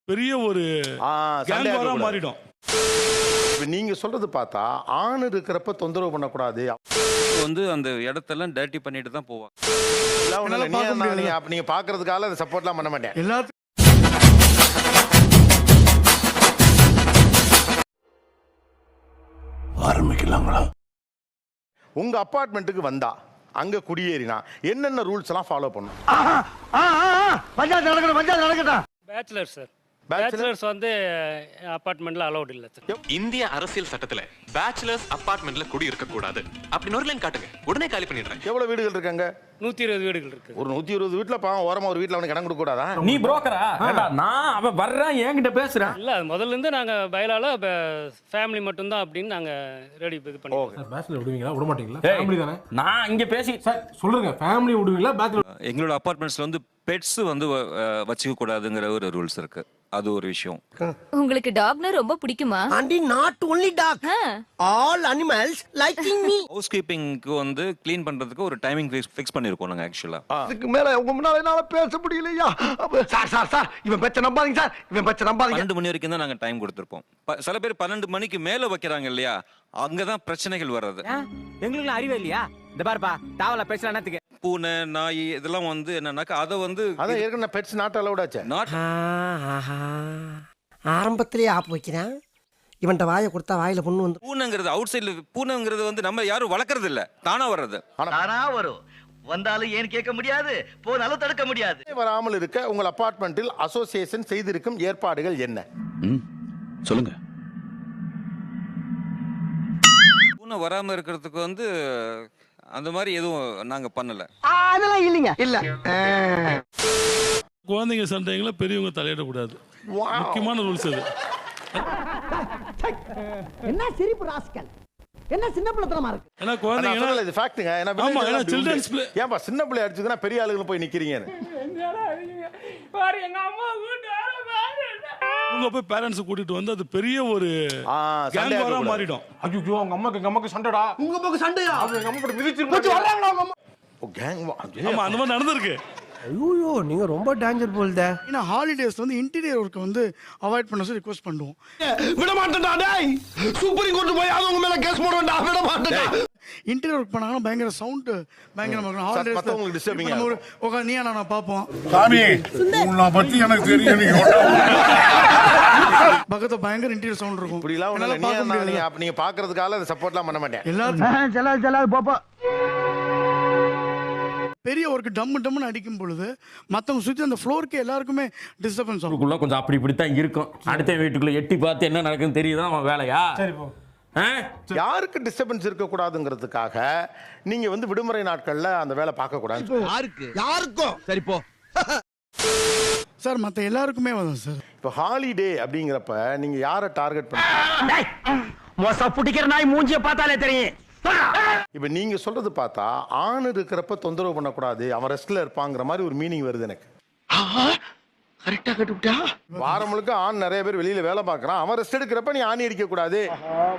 பெரிய ஒரு கேங்வாரா மாறிடும். நீங்க சொல்றது பார்த்தா ஆண் இருக்கிறப்ப தொந்தரவு பண்ணக்கூடாது. அந்த இடத்தெல்லாம் டர்ட்டி பண்ணிட்டு தான் போவாங்க. நீங்க பாக்குறதுக்காக அதை சப்போர்ட்லாம் பண்ண மாட்டேன். எல்லாத்துக்கும் ஆரம்பிக்கலாங்களா? உங்க அபார்ட்மெண்ட்டுக்கு வந்தா அங்க குடியேறினா என்னென்ன ரூல்ஸ் எல்லாம் ஃபாலோ பண்ணும்? பேச்சுலர்ஸ் சார், பேச்சுலர்ஸ் வந்து அபார்ட்மெண்ட்ல அலௌட் இல்ல சார். இந்திய அரசியல் சட்டத்துல பேச்சுலர்ஸ் அபார்ட்மெண்ட்ல குடி இருக்க கூடாது அப்படின்னு ஒரு லைன் காட்டுங்க, உடனே காலி பண்ணிடுறேன். எவ்வளவு வீடுகள் இருக்காங்க? 120 வீடுகள் இருக்கு. ஒரு 120 வீட்டுல பாவம் ஓரமா ஒரு வீட்டுல அவனுக்கு இடம் கொடுக்க கூடாதா? நீ புரோக்கரா? நான் அவன் வர்றான் என்கிட்ட பேசுறான். இல்ல, முதல்ல இருந்து நாங்க பைலால ஃபேமிலி மட்டும் தான் அப்படின்னு நாங்க ரெடி இது பண்ணிருக்கோம். சார் பேச்சுலர் விடுவீங்களா விட மாட்டீங்களா? ஃபேமிலி தானே. நான் இங்க பேசி சார் சொல்லுங்க, ஃபேமிலி விடுவீங்களா பேச்சுலர்? எங்களோட அபார்ட்மெண்ட்ஸ்ல பெட்ஸ் வச்சுக்க கூடாதுங்கிற ஒரு ரூல்ஸ் இருக்கு. அது ஒரு விஷயம். உங்களுக்கு டாக்னா ரொம்ப பிடிக்குமா? Aunty not only dog, all animals liking me. House கீப்பிங்க்கு க்ளீன் பண்றதுக்கு ஒரு டைமிங் ஃபிக்ஸ் பண்ணிருக்கோம் நாங்க ஆக்சுவலா. அதுக்கு மேல உங்க முன்னால என்னால பேச முடியலையா? சார் இவன் பேச்ச நம்பாதீங்க சார், இவன் பேச்ச நம்பாதீங்க. 12 மணி வரைக்கும் தான் நாங்க டைம் கொடுத்திருப்போம். சில பேர் 12 மணிக்கு மேல வைக்கிறாங்க இல்லையா, அங்கதான் பிரச்சனைகள் வர்றது. எங்களுக்கு அறிவே இல்லையா? இந்த பாருப்பா, தாவல பேசலாம் என்னத்துக்கு? பூனை, நாய் இதெல்லாம் என்னன்னாக்கா அதை அதான் ஏற்கனவே பெட்ஸ் நாட் அலௌட் ஆச்சு. நாட் ஆரம்பத்திலேயே ஆப் வைக்கிறேன். இவன்ட்ட வாயை கொடுத்தா வாயில பொண்ணு வந்து. பூனைங்கிறது அவுட் சைடுல, பூனைங்கிறது நம்ம யாரும் வளர்க்கறது இல்ல, தானா வர்றது. தானா வரும், வந்தாலும் ஏன் கேட்க முடியாது, போனாலும் தடுக்க முடியாது. வராமல் இருக்க உங்கள் அபார்ட்மெண்டில் அசோசியேஷன் செய்திருக்கும் ஏற்பாடுகள் என்ன? சொல்லுங்க. பூனை வராம இருக்கிறதுக்கு அந்த மாதிரி எதுவும் நாங்க பண்ணல. அதெல்லாம் இல்லைங்க. இல்ல குழந்தைங்க சண்டைங்கள பெரியவங்க தலையிடக்கூடாது. முக்கியமான ரூல்ஸ் அது. என்ன சிரிப்பு ராஸ்கல், என்ன சின்ன பிள்ளைத்தனமா இருக்கு. ஏன்னா குழந்தைங்க இது ஃபேக்ட்ங்க. ஏன்னா சில்ட்ரன்ஸ் பிளே. ஏன்பா சின்ன பிள்ளை அடிச்சுதுன்னா பெரிய ஆளுங்க போய் நிக்கிறீங்க? பாரு, எங்க அம்மா கூட்டி உங்க போய் பேரண்ட்ஸ் கூட்டிட்டு வந்து அது பெரிய ஒரு கேங்வாரா மாறிடும். ஐயோ உங்க அம்மாக்கு சண்டைடா. உங்க பக்கம் சண்டையா? அவங்க அம்மா போட்டு மிதிச்சிட்டு வர்றாங்களா உங்க அம்மா? ஓ கேங். ஆமா, அந்த மாதிரி நடந்திருக்கு. ஐயோ நீங்க ரொம்ப டேஞ்சர் போல்தே. ஏன்னா ஹாலிடேஸ் இன்டீரியர் ஒர்க்கை அவாய்ட் பண்ண சொல்லி ரிக்வெஸ்ட் பண்ணுவோம். விட மாட்டேன்டா டேய், சுப்ரீம் கோர்ட் போய் அவங்க மேல கேஸ் போடுவேன்டா. விட மாட்டேன்டா. இன்டீரியர் ஒர்க் பண்ணாங்கன்னா பயங்கர சவுண்ட் பயங்கரமா இருக்கும். ஹாலிடேஸ் மத்தவங்களுக்கு டிஸ்டர்பிங்கா இருக்கும். ஓகே, நீ நான் பாப்போம். சாமி உன்னை பத்தி எனக்கு தெரியும். நீங்க பக்கத்துல பயங்கர இன்டீரியர் சவுண்ட் இருக்கும். இப்படிலாம் நீங்க பாக்குறதுக்காக அதை சப்போர்ட்லாம் பண்ண மாட்டேன். எல்லாரும் ஜலால் பாப்பா பெரிய ஒர்க் டம்னு அடிக்கும் பொழுது மத்தவங்க சுத்தி அந்த ஃப்ளோருக்கு எல்லாருக்குமே டிஸ்டர்பன்ஸ் ஆகும். கொஞ்சம் அப்படி இப்படித்தான் இருக்கும். அடுத்த வீட்டுக்குள்ள எட்டி பார்த்து என்ன நடக்குன்னு தெரியுதா அவன் வேலையா? சரி போ. யாருக்கு டிஸ்டர்பன்ஸ் இருக்க கூடாதுங்கிறதுக்காக நீங்க விடுமுறை நாட்கள்ல அந்த வேலை பார்க்க கூடாது. யாருக்கும் சரி போ சார், மத்த எல்லாருக்குமே சார். இப்போ ஹாலிடே அப்படிங்கிறப்ப நீங்க யாரை டார்கெட் பண்ணீங்க? மோசா புடிக்கிற நாய் மூஞ்சிய பார்த்தாலே தெரியும். இப்ப நீங்க சொல்றது பார்த்தா ஆண் இருக்கிறப்ப தொந்தரவு பண்ணக்கூடாது, அவன் ரெஸ்ட்ல இருப்பாங்கிற மாதிரி ஒரு மீனிங் வருது எனக்கு. கரெக்டா கட்டுப்பிட்டா? வாரம் முழுக்க ஆண் நிறைய பேர் வெளியில வேலை பார்க்கறான், அவன் ரெஸ்ட் எடுக்கிறப்ப நீ ஆணி அடிக்க கூடாது.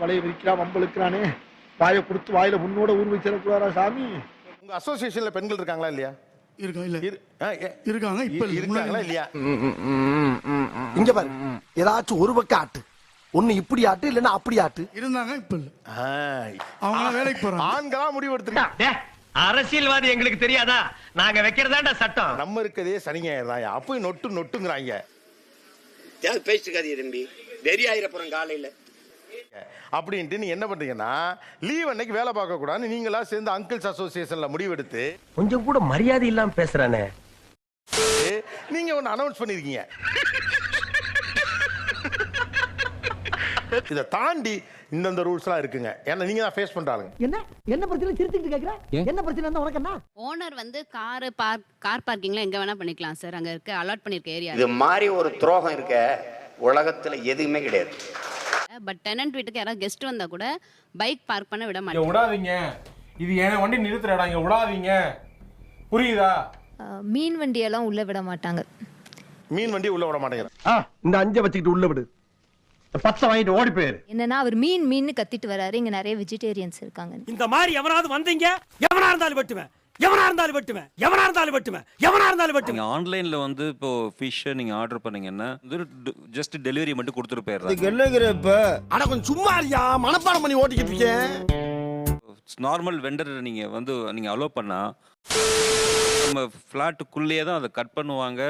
வலைய விரிக்கிறான், வம்பளுக்கிறானே, வாயை கொடுத்து வாயில முன்னோட ஊர் வச்சிடக்கூடாதா சாமி? உங்க அசோசியேஷன்ல பெண்கள் இருக்காங்களா இல்லையா? இருக்கா இல்ல? இருக்காங்க. இப்ப இருக்காங்களா இல்லையா? இங்க பாரு, ஏதாச்சும் ஒரு பக்கம் ஆட்டு, ஒண்ணு இப்படி ஆட்டு இல்லன்னா அப்படி ஆட்டு. இருந்தாங்க, இப்ப இல்ல. அவங்க வேலைக்கு போறாங்க. ஆண்களா முடிவெடுத்துருக்காங்க. அரசியல்வாதி எங்களுக்கு தெரியாதா? நாங்க வைக்கிறதாண்டா சட்டம். நம்ம இருக்கதே சனிஞாயிரம் அப்ப நொட்டுங்கிறாங்க. பேசிக்காதீங்க தம்பி, வெறி ஆயிரப்புறம் காலையில அப்படின்ட்டு நீங்க என்ன பண்றீங்கன்னா லீவ் அன்னைக்கு வேலை பார்க்க கூடாது நீங்களா சேர்ந்து அங்கிள்ஸ் அசோசியேஷன்ல முடிவெடுத்து கொஞ்சம் கூட மரியாதை இல்லாம பேசுறானே நீங்க ஒன்னு அனௌன்ஸ் பண்ணிருக்கீங்க. இத தாண்டி இந்த ரூல்ஸ் எல்லாம் இருக்குங்க. ஏன்னா நீங்க தான் ஃபேஸ் பண்றாங்க. என்ன பிரச்சனை சிரிச்சிட்டு கேக்குற? என்ன பிரச்சனை இருந்தா உனக்கு என்ன? ஓனர் கார் பார்க்கிங்ல எங்க வேணா பண்ணிக்கலாம் சார். அங்க இருக்க அலாட் பண்ணிருக்க ஏரியா. இது மாதிரி ஒரு துரோகம் இருக்க உலகத்துல எதுவுமே கிடையாது. பட் டெனன்ட் வீட்டுக்கு யாராவது கெஸ்ட் வந்தா கூட பைக் பார்க் பண்ண விட மாட்டாங்க. விடாதீங்க, இது என் வண்டி நிறுத்துறடா, இங்க விடாதீங்க, புரியுதா? மீன் வண்டியெல்லாம் உள்ள விட மாட்டாங்க. மீன் வண்டி உள்ள விட மாட்டேங்க. இந்த 5 வச்சுக்கிட்டு உள்ள விடு, 10 வாங்கிட்டு ஓடி போயிரு. என்னன்னா அவர் மீன் கத்திட்டு வராரு. இங்க நிறைய வெஜிடேரியன்ஸ் இருக்காங்க. இந்த மாதிரி எவனாவது வந்தீங்க, எவனா இருந்தாலும் வெட்டுவேன். எவனா இருந்தாலும் வெட்டுவேன், எவனா இருந்தாலும் வெட்டுவேன், எவனா இருந்தாலும் வெட்டுவேன். நீங்க ஆன்லைன்ல வந்து இப்போ ஃபிஷ் நீங்க ஆர்டர் பண்ணீங்கன்னா ஜஸ்ட் டெலிவரி மட்டும் கொடுத்துட்டு போயிடுறாங்க. என்னங்கிறப்ப அட கொஞ்சம் சும்மா இருக்கியா, மனப்பாடம் பண்ணி ஓட்டிக்கிட்டு இருக்கேன். நார்மல் வெண்டர் நீங்க அலோவ் பண்ணா நம்ம ஃபிளாட்டுக்குள்ளேயே தான் அதை கட் பண்ணுவாங்க.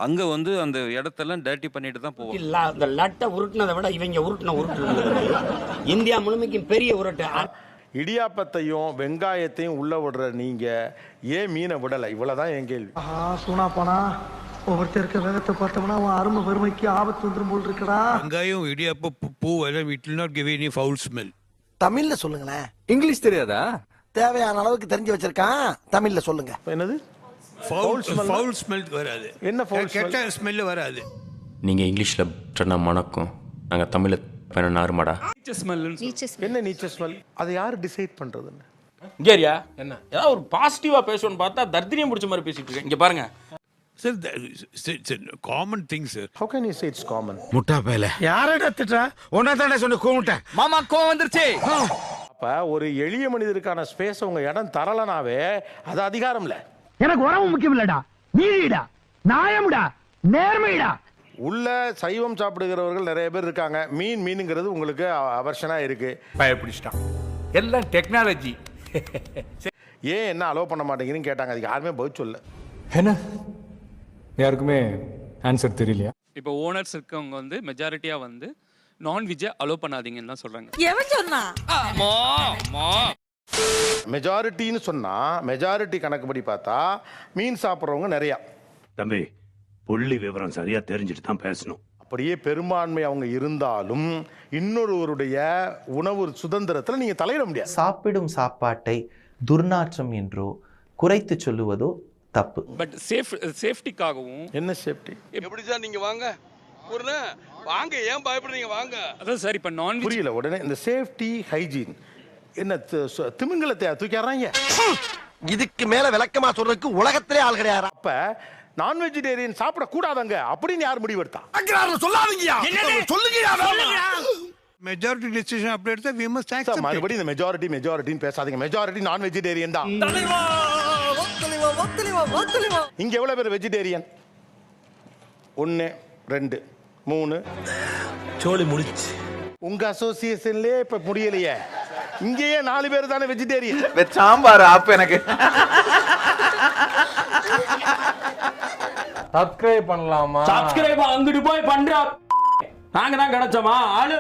அங்க அந்த இடத்தெல்லாம் டர்ட்டி பண்ணிட்டு தான் போவாங்க. இந்த லட்டை உருட்டுனதை விட இவங்க உருட்டு இந்தியா முழுமைக்கும் பெரிய உருட்டு. இடியாப்பத்தையும் வெங்காயத்தையும் உள்ள விடுற நீங்க ஏன் மீனை விடலை? இவ்வளவுதான் என் கேள்வி. சூனா போனா ஒவ்வொருத்தர் இருக்க வேகத்தை பார்த்தோம்னா அவன் அருமை பெருமைக்கு ஆபத்து வந்துரும் போல் இருக்கடா. வெங்காயம் இடியாப்ப பூ எல்லாம் it will not give any foul smell. தமிழ்ல சொல்லுங்களேன். இங்கிலீஷ் தெரியாதா? தேவையான அளவுக்கு தெரிஞ்சு வச்சிருக்கான், தமிழ்ல சொல்லுங்க. என்னது ஃபவுல் ஸ்மெல் வராது. என்ன ஃபவுல் கெட்ட ஸ்மெல் வராது. நீங்க இங்கிலீஷ்ல சொன்னா மணக்கும், நாங்க தமிழ்ல நார்மடா. என்ன நீச்ச ஸ்மெல்? அதை யாரு டிசைட் பண்றதுன்னு? இங்கேரியா என்ன ஏதாவது ஒரு பாசிட்டிவா பேசணும்னு பார்த்தா தர்தினியம் முடிச்ச மாதிரி பேசிட்டு இருக்கேன். இங்க பாருங்க sir, it's common thing sir. How can you say it's common? முட்டா பேல யாரடா திட்டா? ஒன்னா தானே சொன்ன கூமுட்டேன். மாமா கோவம் வந்துருச்சு. அப்ப ஒரு எளிய மனிதருக்கான ஸ்பேஸ் உங்க இடம் தரலனாவே அது அதிகாரம் இல்ல. எனக்கு உறவு முக்கியம் இல்லடா, நீதிடா, நியாயம்டா, நேர்மைடா. உள்ள சைவம் சாப்பிடுகிறவர்கள் நிறைய பேர் இருக்காங்க. மீனுங்கிறது உங்களுக்கு அவர்ஷனா இருக்கு. பயப்பிடிச்சிட்டான். எல்லாம் டெக்னாலஜி. ஏன் என்ன அலோவ் பண்ண மாட்டேங்கிறீங்கன்னு கேட்டாங்க. அதுக்கு யாருமே பதில் சொல்லல. என்ன யாருக்குமே ஆன்சர் தெரியலையா? இப்போ ஓனர்ஸ் இருக்கவங்க மெஜாரிட்டியா நான்வெஜ்ஜை அலோவ் பண்ணாதீங்கன்னு தான் சொல்றாங்க. எவன் சொன்னா? மெஜாரிட்டின்னு சொன்னா மெஜாரிட்டி கணக்குப்படி பார்த்தா மீன் சாப்பிட்றவங்க நிறையா. தம்பி, புள்ளி விவரம் சரியா தெரிஞ்சுட்டு தான் பேசணும். அப்படியே பெரும்பான்மை அவங்க இருந்தாலும் இன்னொருவருடைய உணவு சுதந்திரத்தில் நீங்க தலையிட முடியாது. சாப்பிடும் சாப்பாட்டை துர்நாற்றம் என்றோ குறைத்து சொல்லுவதோ தப்பு. பட் சேஃப்டிக்காகவும். என்ன சேஃப்டி? எப்படி சார் நீங்க வாங்க வாங்க, ஏன் பயப்படுறீங்க? வாங்க. அதான் சார், இப்ப நான்வெஜ் புரியல. உடனே இந்த சேஃப்டி ஹைஜீன் என்ன திமிங்கலத்தை தூக்கிடுறாங்க. இதுக்கு மேல விளக்கமா சொல்றதுக்கு உலகத்திலே ஆள் கிடையாது. அப்ப நான் வெஜிடேரியன் சாப்பிடக்கூடாதாங்க அப்படின்னு யார் முடிவெடுத்தா? சொல்லாதீங்கயா, சொல்லுங்கயா. மெஜாரிட்டி டிசிஷன் அப்படி எடுத்தா we must accept. மறுபடியும் இந்த மெஜாரிட்டின்னு பேசாதீங்க. மெஜாரிட்டி நான் வெஜிடேரியன் தான். இங்க எவ்வளவு பேர் வெஜிடேரியன்? 1 2 3 சோலி முடிச்சு. உங்க அசோசியேஷன்லயே இப்ப முடியலையே. இங்கேயே 4 பேர் தானே வெஜிடேரியன். சாம்பார் அப்ப எனக்கு சப்ஸ்கிரைப் பண்ணலாமா? சப்ஸ்கிரைப் அங்கிட்டு போய் பண்றா. நாங்க தான் கிடைச்சோமா ஆளு.